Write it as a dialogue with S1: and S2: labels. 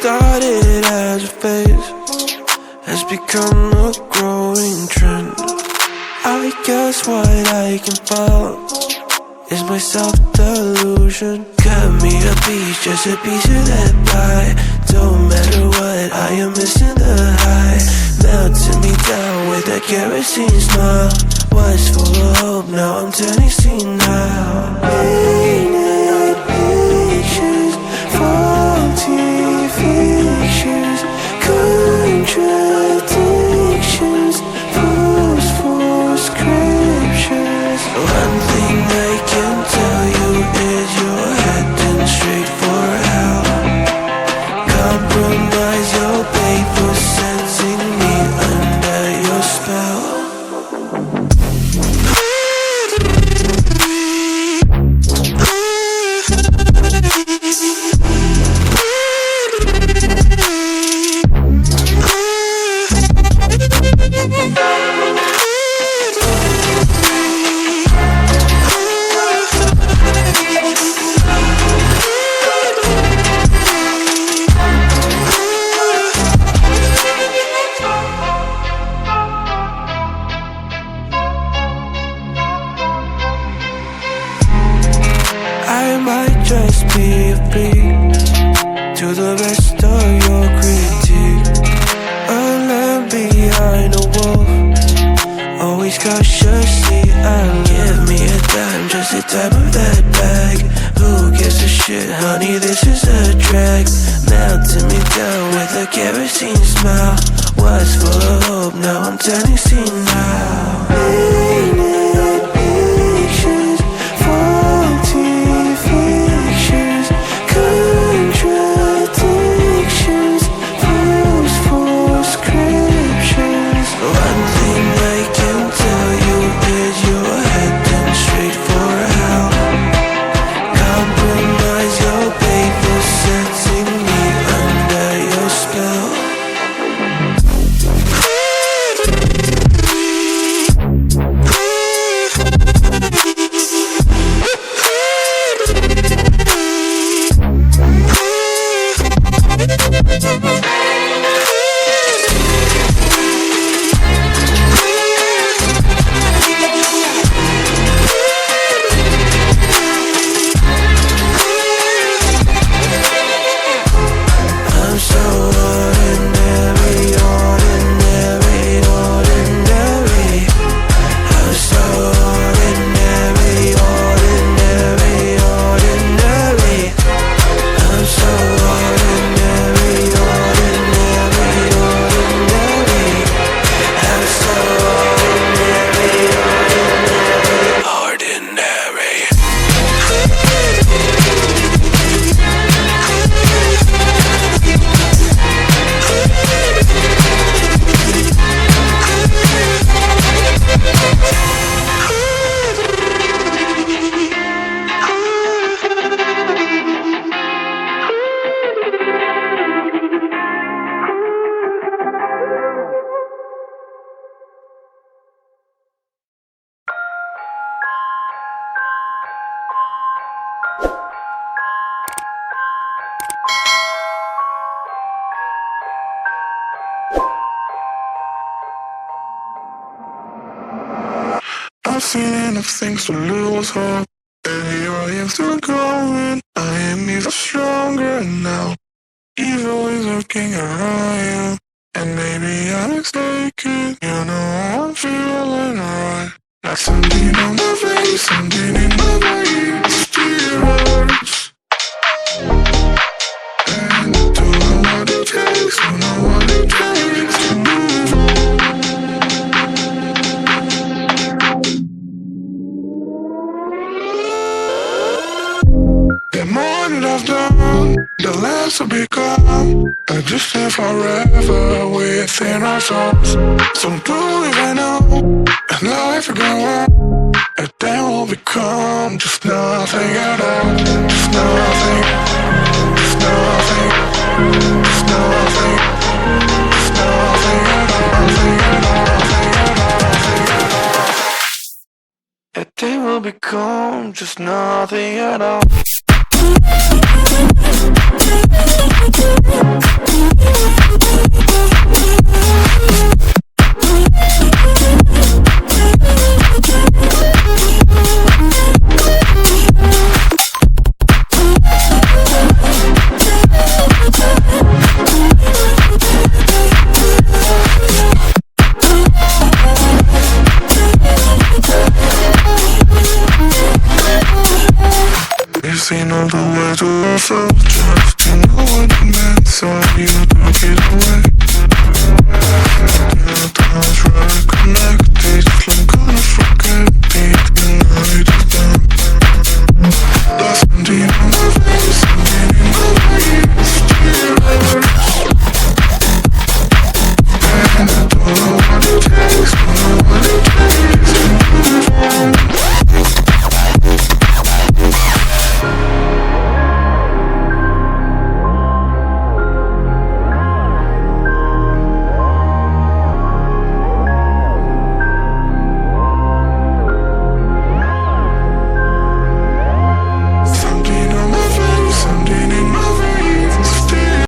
S1: started as a phase has become a growing trend. I guess what I can find is my self-delusion. Cut me a piece, just a piece of that pie. Don't matter what, I am missing the high. Melting me down with that kerosene smile. Was full of hope, now I'm turning senile. Painted pictures, faulty fictions, contradictions, post for scriptures. One thing I can tell you is you're heading straight for hell. Compromise your pay for sensing me under your spell. I might just be a freak to the rest of your critique. A lamb behind a wolf, always cautiously alert. Give me a dime, just the type of that bag. Who gives a shit, honey, this is a drag. Melting me down with a kerosene smile. Was full of hope, now I'm turning senile. Painted pictures, faulty fictions, contradictions, post for scriptures. One thing I can tell you is you're heading straight for hell. Compromise your pay for setting me under your spell. I'm so ordinary, ordinary, ordinary. I'm so ordinary, ordinary, ordinary. I'm so ordinary, ordinary, ordinary. I'm so ordinary, ordinary, ordinary.
S2: I've seen enough things to lose hope, and here I am still going. I am even stronger now. Evil is lurking around you, and maybe I'm mistaken. You know I'm feeling right, like something on my face, something in my brain. Still hurts, and I don't know what it takes, don't know what it takes to move on. The more that I've done, the less I've become. I just live forever within our souls. So do if I know, and life will go on, and then we'll become just nothing at all. Just nothing, just nothing, just nothing, just nothing at all, nothing at all, nothing at all, nothing at all.
S1: And they will become just nothing at all.
S2: the way to ourselves. Just